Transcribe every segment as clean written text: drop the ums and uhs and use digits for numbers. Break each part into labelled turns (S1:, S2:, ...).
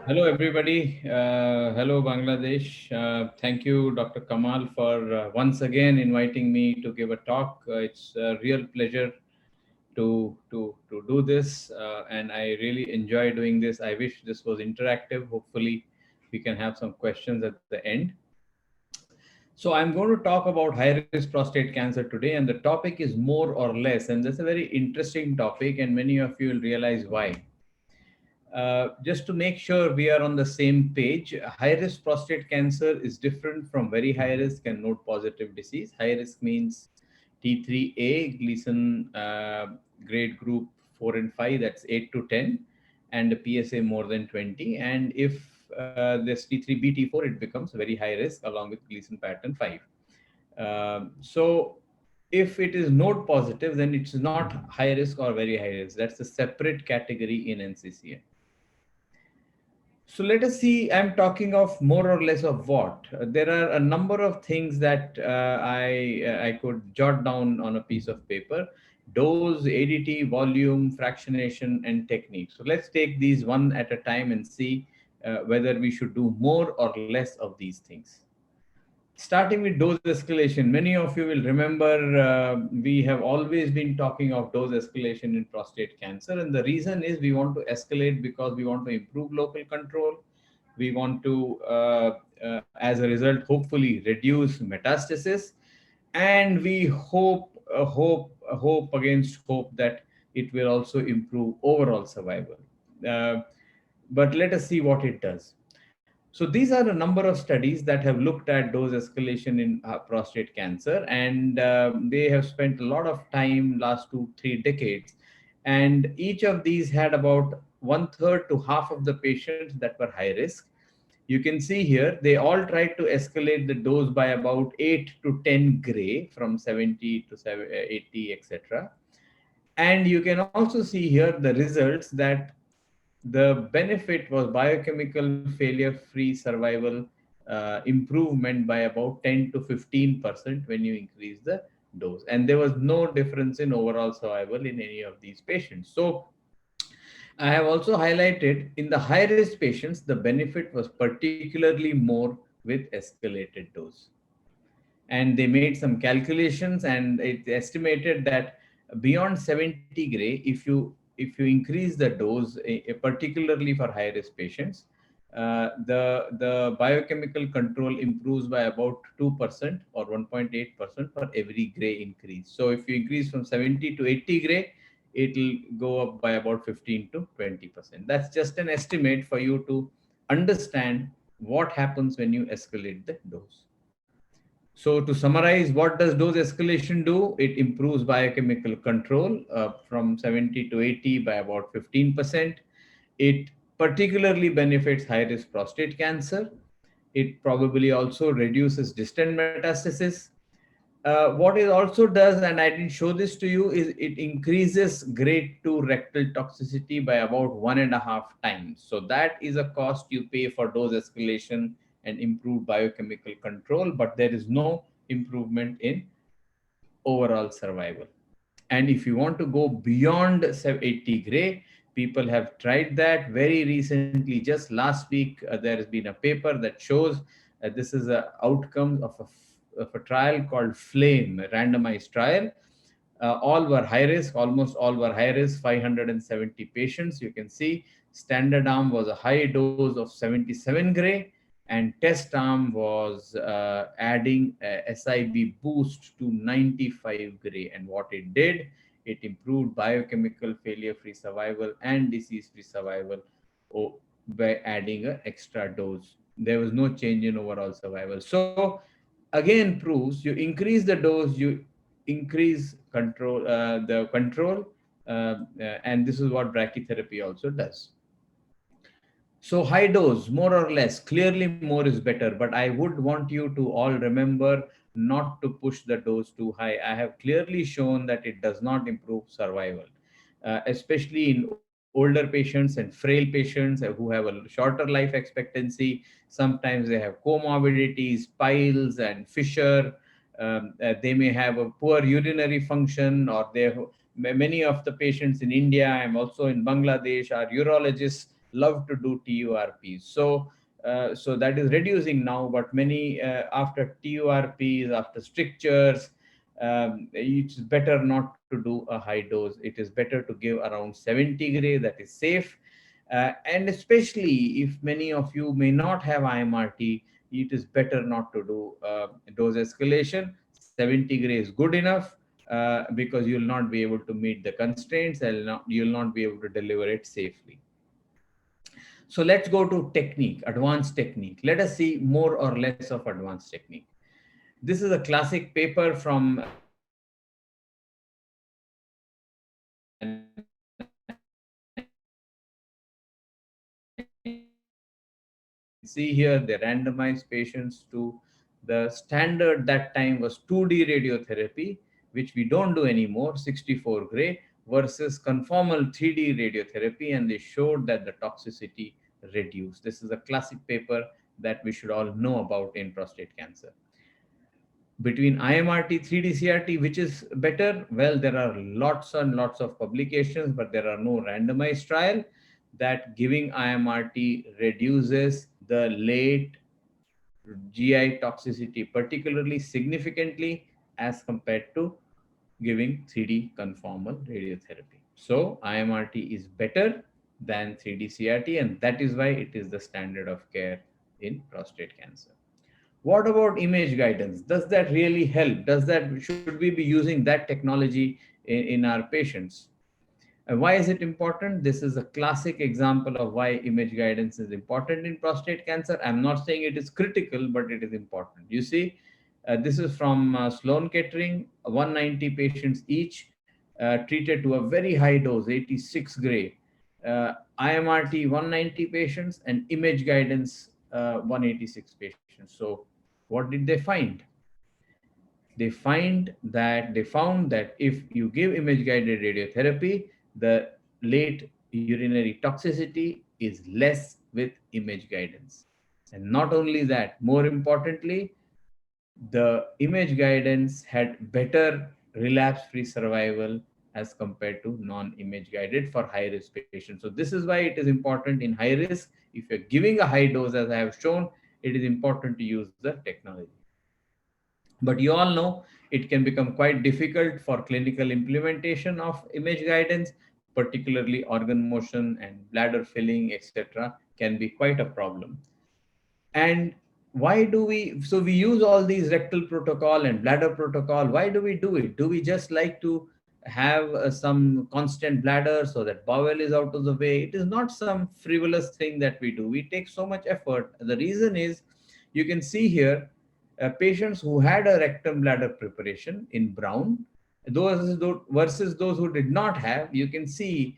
S1: Hello, everybody. Hello, Bangladesh. Thank you, Dr. Kamal, for once again inviting me to give a talk. It's a real pleasure to do this, and I really enjoy doing this. I wish this was interactive. Hopefully, we can have some questions at the end. So, I'm going to talk about high risk prostate cancer today, and the topic is more or less, and that's a very interesting topic, and many of you will realize why. Just to make sure we are on the same page, high risk prostate cancer is different from very high risk and node positive disease. High risk means T3A, Gleason grade group 4 and 5, that's 8 to 10, and a PSA more than 20. And if there's T3B, T4, it becomes very high risk along with Gleason pattern 5. So if it is node positive, then it's not high risk or very high risk. That's a separate category in NCCN. So let us see. I'm talking of more or less of what. There are a number of things that I could jot down on a piece of paper: dose, ADT, volume, fractionation, and technique. So let's take these one at a time and see whether we should do more or less of these things. Starting with dose escalation, many of you will remember we have always been talking of dose escalation in prostate cancer. And the reason is we want to escalate because we want to improve local control. We want to, as a result, hopefully reduce metastasis. And we hope against hope that it will also improve overall survival. Uh, but let us see what it does. So these are a number of studies that have looked at dose escalation in prostate cancer, and they have spent a lot of time last 2 3 decades. And each of these had about one third to half of the patients that were high risk. You can see here they all tried to escalate the dose by about 8 to 10 gray from 70 to 80, etc. And you can also see here the results that the benefit was biochemical failure free survival improvement by about 10 to 15% when you increase the dose. And there was no difference in overall survival in any of these patients. So I have also highlighted in the high risk patients, the benefit was particularly more with escalated dose. And they made some calculations, and it estimated that beyond 70 gray, if you increase the dose, particularly for high risk patients, the biochemical control improves by about 2% or 1.8% for every gray increase. So if you increase from 70 to 80 gray, it'll go up by about 15 to 20%. That's just an estimate for you to understand what happens when you escalate the dose. So to summarize, what does dose escalation do? It improves biochemical control from 70 to 80 by about 15%. It particularly benefits high risk prostate cancer. It probably also reduces distant metastasis. What it also does, and I didn't show this to you, is it increases grade 2 rectal toxicity by about 1.5 times. So that is a cost you pay for dose escalation and improved biochemical control, but there is no improvement in overall survival. And if you want to go beyond 80 gray, people have tried that very recently. Just last week, there has been a paper that shows this is a outcome of a trial called Flame, a randomized trial. All were high risk, almost all were high risk, 570 patients. You can see standard arm was a high dose of 77 gray, and test arm was adding a SIB boost to 95 gray. And what it did, it improved biochemical failure free survival and disease free survival by adding an extra dose. There was no change in overall survival. So again proves you increase the dose, you increase the control, and this is what brachytherapy also does. So high dose, more or less, clearly more is better, but I would want you to all remember not to push the dose too high. I have clearly shown that it does not improve survival, especially in older patients and frail patients who have a shorter life expectancy. Sometimes they have comorbidities, piles and fissure. They may have a poor urinary function, or they many of the patients in India, I'm also in Bangladesh, are urologists love to do TURPs. So that is reducing now, but many after TURPs, after strictures, it's better not to do a high dose. It is better to give around 70 gray, that is safe. And especially if many of you may not have IMRT, it is better not to do dose escalation. 70 gray is good enough because you'll not be able to meet the constraints and you'll not be able to deliver it safely. So let's go to technique, advanced technique. Let us see more or less of advanced technique. This is a classic paper from see here they randomized patients to the standard that time was 2D radiotherapy, which we don't do anymore, 64 gray, versus conformal 3D radiotherapy, and they showed that the toxicity reduced. This is a classic paper that we should all know about in prostate cancer. Between IMRT, 3D CRT, which is better? Well, there are lots and lots of publications, but there are no randomized trial that giving IMRT reduces the late GI toxicity, particularly significantly as compared to giving 3D conformal radiotherapy. So IMRT is better than 3D CRT, and that is why it is the standard of care in prostate cancer. What about image guidance? Does that really help? Should we be using that technology in our patients? And why is it important? This is a classic example of why image guidance is important in prostate cancer. I'm not saying it is critical, but it is important. You see, this is from Sloan Kettering, 190 patients each, treated to a very high dose, 86 gray. IMRT 190 patients and image guidance 186 patients. So, what did they find? They found that if you give image guided radiotherapy, the late urinary toxicity is less with image guidance. And not only that, more importantly, the image guidance had better relapse free survival as compared to non image guided for high risk patients. So this is why it is important in high risk. If you're giving a high dose, as I have shown, it is important to use the technology. But you all know it can become quite difficult for clinical implementation of image guidance, particularly organ motion and bladder filling, etc., can be quite a problem. And why do we, so we use all these rectal protocol and bladder protocol. Why do we do it? Do we just like to have some constant bladder so that bowel is out of the way? It is not some frivolous thing that we do. We take so much effort. The reason is, you can see here, patients who had a rectum bladder preparation in brown, those versus those who did not have, you can see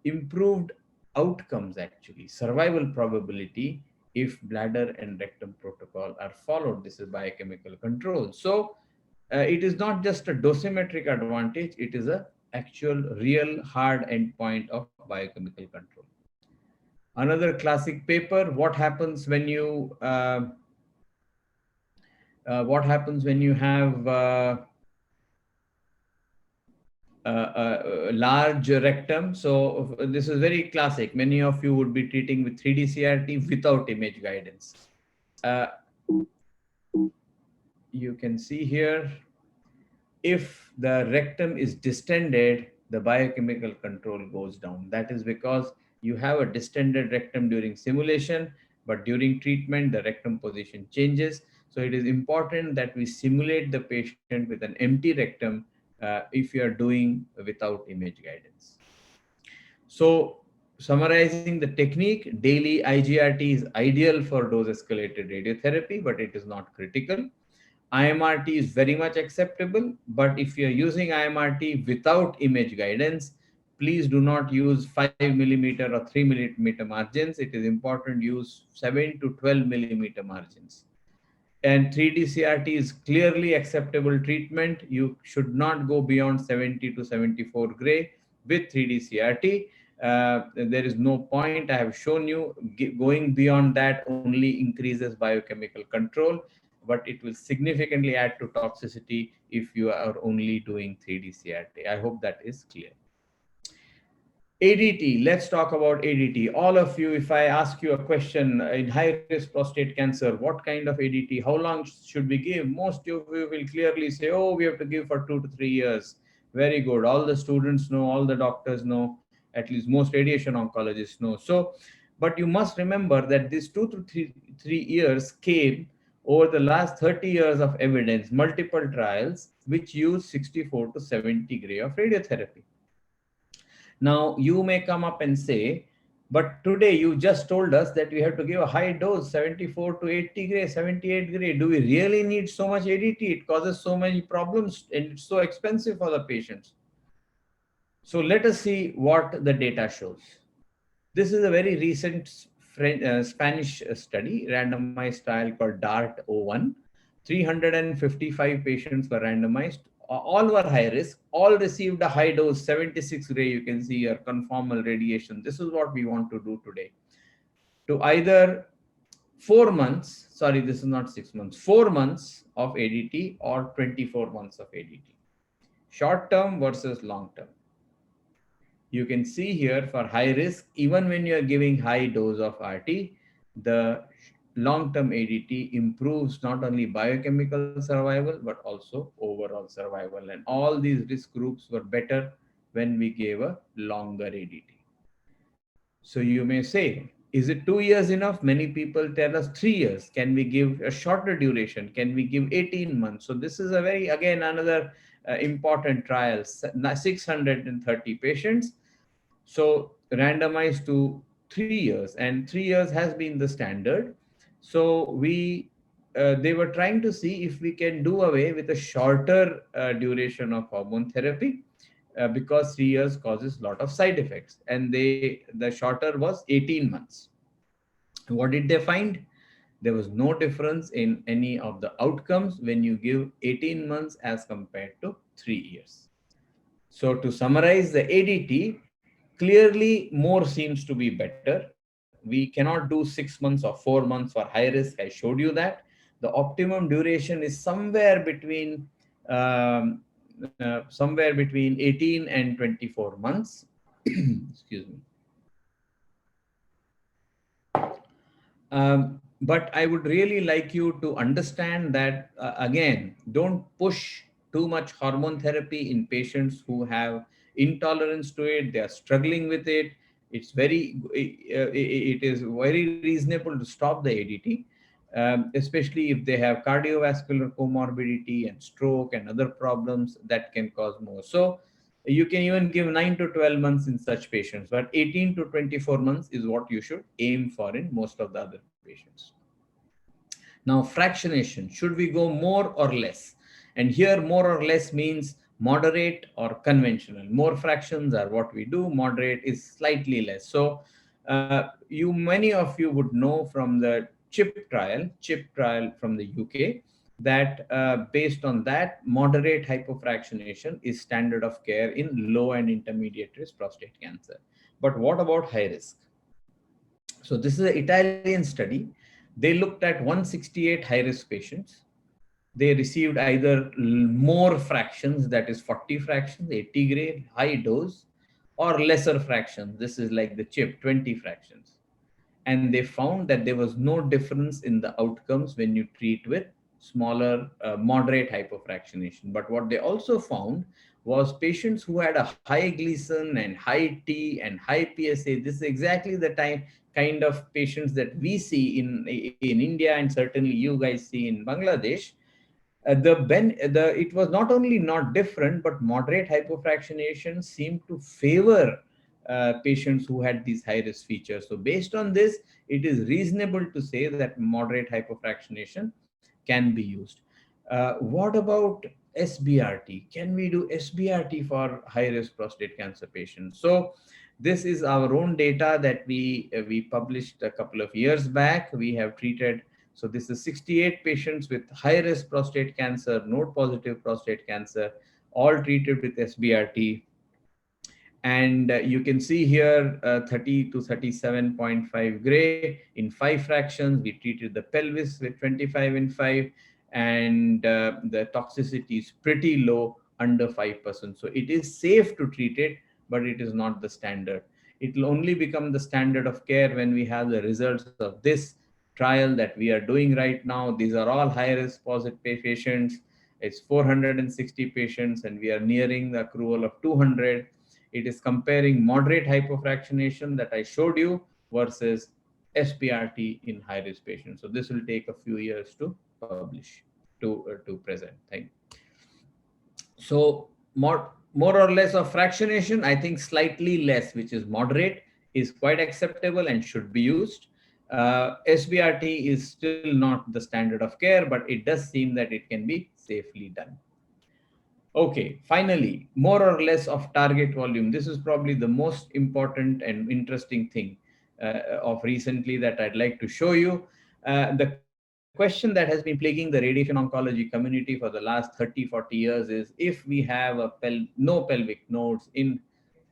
S1: improved outcomes, actually survival probability, if bladder and rectum protocol are followed. This is biochemical control. So it is not just a dosimetric advantage, it is a actual real hard endpoint of biochemical control. Another classic paper, what happens when you have a large rectum. So this is very classic. Many of you would be treating with 3D CRT without image guidance. Uh, you can see here, if the rectum is distended, the biochemical control goes down. That is because you have a distended rectum during simulation, but during treatment, the rectum position changes. So it is important that we simulate the patient with an empty rectum if you are doing without image guidance. So, summarizing the technique, daily IGRT is ideal for dose escalated radiotherapy, but it is not critical. IMRT is very much acceptable, but if you're using IMRT without image guidance, please do not use 5 millimeter or 3 millimeter margins. It is important to use 7 to 12 millimeter margins. And 3D CRT is clearly acceptable treatment. You should not go beyond 70 to 74 gray with 3D CRT. There is no point. I have shown you going beyond that only increases biochemical control, but it will significantly add to toxicity if you are only doing 3D CRT. I hope that is clear. ADT, let's talk about ADT. All of you, if I ask you a question in high risk prostate cancer, what kind of ADT, how long should we give? Most of you will clearly say, oh, we have to give for 2 to 3 years. Very good. All the students know, all the doctors know, at least most radiation oncologists know. So, but you must remember that these 2 to 3 years came over the last 30 years of evidence, multiple trials, which use 64 to 70 gray of radiotherapy. Now, you may come up and say, but today you just told us that we have to give a high dose, 74 to 80 gray, 78 gray. Do we really need so much ADT? It causes so many problems and it's so expensive for the patients. So let us see what the data shows. This is a very recent Spanish study, randomized trial called DART-01. 355 patients were randomized. All were high risk. All received a high dose, 76 gray. You can see here, conformal radiation. This is what we want to do today. To either 4 months, sorry, this is not 6 months, 4 months of ADT or 24 months of ADT. Short term versus long term. You can see here for high risk, even when you are giving high dose of RT, the long-term ADT improves not only biochemical survival, but also overall survival. And all these risk groups were better when we gave a longer ADT. So you may say, is it 2 years enough? Many people tell us 3 years. Can we give a shorter duration? Can we give 18 months? So this is a very, again, another important trial, 630 patients. So randomized to 3 years, and 3 years has been the standard. So they were trying to see if we can do away with a shorter duration of hormone therapy, because 3 years causes a lot of side effects, and the shorter was 18 months. What did they find? There was no difference in any of the outcomes when you give 18 months as compared to 3 years. So to summarize the ADT, clearly more seems to be better. We cannot do 6 months or 4 months for high risk. I showed you that. The optimum duration is somewhere between 18 and 24 months. Excuse me. But I would really like you to understand that, again, don't push too much hormone therapy in patients who have intolerance to it. They are struggling with it. It is very reasonable to stop the ADT, especially if they have cardiovascular comorbidity and stroke and other problems that can cause more. So you can even give 9 to 12 months in such patients, but 18 to 24 months is what you should aim for in most of the other patients. Now, fractionation, should we go more or less? And here, more or less means moderate or conventional. More fractions are what we do, moderate is slightly less. So many of you would know from the CHIP trial from the UK, that based on that, moderate hypofractionation is standard of care in low and intermediate risk prostate cancer. But what about high risk? So this is an Italian study. They looked at 168 high risk patients. They received either more fractions, that is 40 fractions, 80 gray, high dose, or lesser fractions. This is like the CHIP, 20 fractions. And they found that there was no difference in the outcomes when you treat with smaller, moderate hypofractionation. But what they also found was patients who had a high Gleason and high T and high PSA. This is exactly the kind of patients that we see in India, and certainly you guys see in Bangladesh. It was not only not different, but moderate hypofractionation seemed to favor patients who had these high risk features. So based on this, it is reasonable to say that moderate hypofractionation can be used. What about SBRT? Can we do SBRT for high risk prostate cancer patients? So this is our own data that we published a couple of years back. We have treated, so this is 68 patients with high risk prostate cancer, node positive prostate cancer, all treated with SBRT. And you can see here 30 to 37.5 gray in 5 fractions. We treated the pelvis with 25 in 5, and the toxicity is pretty low, under 5%. So it is safe to treat it, but it is not the standard. It will only become the standard of care when we have the results of this trial that we are doing right now. These are all high risk positive patients. It's 460 patients, and we are nearing the accrual of 200. It is comparing moderate hypofractionation that I showed you versus SPRT in high risk patients. So this will take a few years to publish, to present. Thank you. So more or less of fractionation, I think slightly less, which is moderate, is quite acceptable and should be used. SBRT is still not the standard of care, but it does seem that it can be safely done. Okay, finally, more or less of target volume. This is probably the most important and interesting thing of recently that I'd like to show you. The question that has been plaguing the radiation oncology community for the last 30, 40 years is, if we have no pelvic nodes in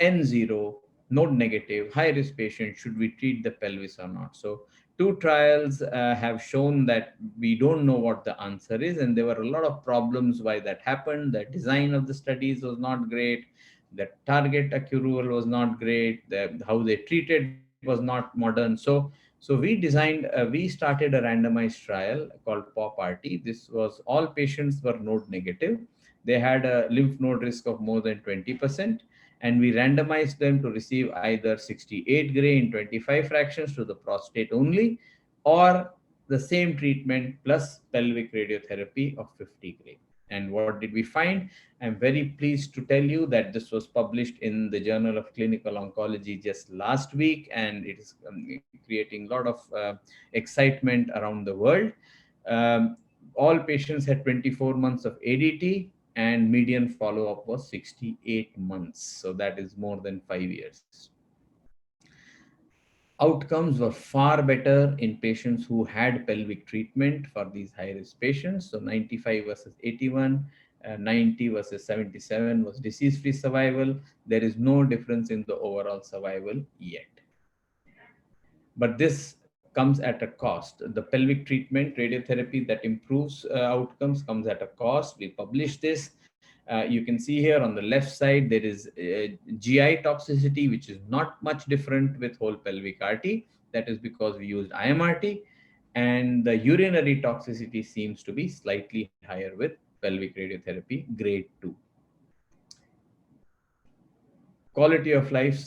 S1: N0, node negative, high risk patient, should we treat the pelvis or not? So, two trials have shown that we don't know what the answer is, and there were a lot of problems why that happened. The design of the studies was not great, the target accrual was not great, how they treated was not modern. So we started a randomized trial called POP-RT. This was all patients were node negative. They had a lymph node risk of more than 20%, and we randomized them to receive either 68 gray in 25 fractions to the prostate only, or the same treatment plus pelvic radiotherapy of 50 gray. And what did we find? I'm very pleased to tell you that this was published in the Journal of Clinical Oncology just last week, and it is creating a lot of excitement around the world. Um, all patients had 24 months of ADT, and median follow-up was 68 months. So that is more than 5 years. Outcomes were far better in patients who had pelvic treatment for these high-risk patients. So 95 versus 81, 90 versus 77 was disease-free survival. There is no difference in the overall survival yet. But this comes at a cost. The pelvic treatment, radiotherapy that improves outcomes, comes at a cost. We published this. You can see here on the left side, there is GI toxicity, which is not much different with whole pelvic RT. That is because we used IMRT. And the urinary toxicity seems to be slightly higher with pelvic radiotherapy, grade 2. Quality of life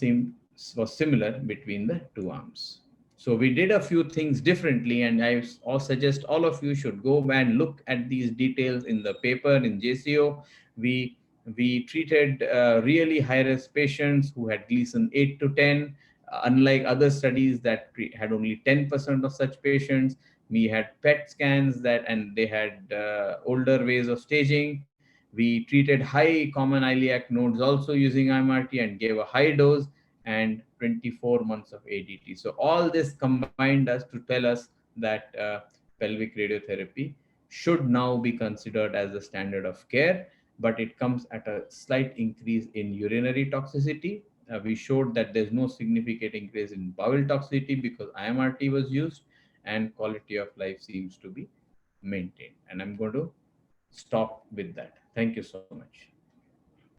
S1: was similar between the two arms. So we did a few things differently, and I suggest all of you should go and look at these details in the paper in JCO. We treated really high-risk patients who had Gleason 8 to 10, unlike other studies that had only 10% of such patients. We had PET scans and they had older ways of staging. We treated high common iliac nodes also using IMRT and gave a high dose, and 24 months of ADT. So all this combined us to tell us that pelvic radiotherapy should now be considered as the standard of care, but it comes at a slight increase in urinary toxicity. We showed that there's no significant increase in bowel toxicity because IMRT was used, and quality of life seems to be maintained. And I'm going to stop with that. Thank you so much.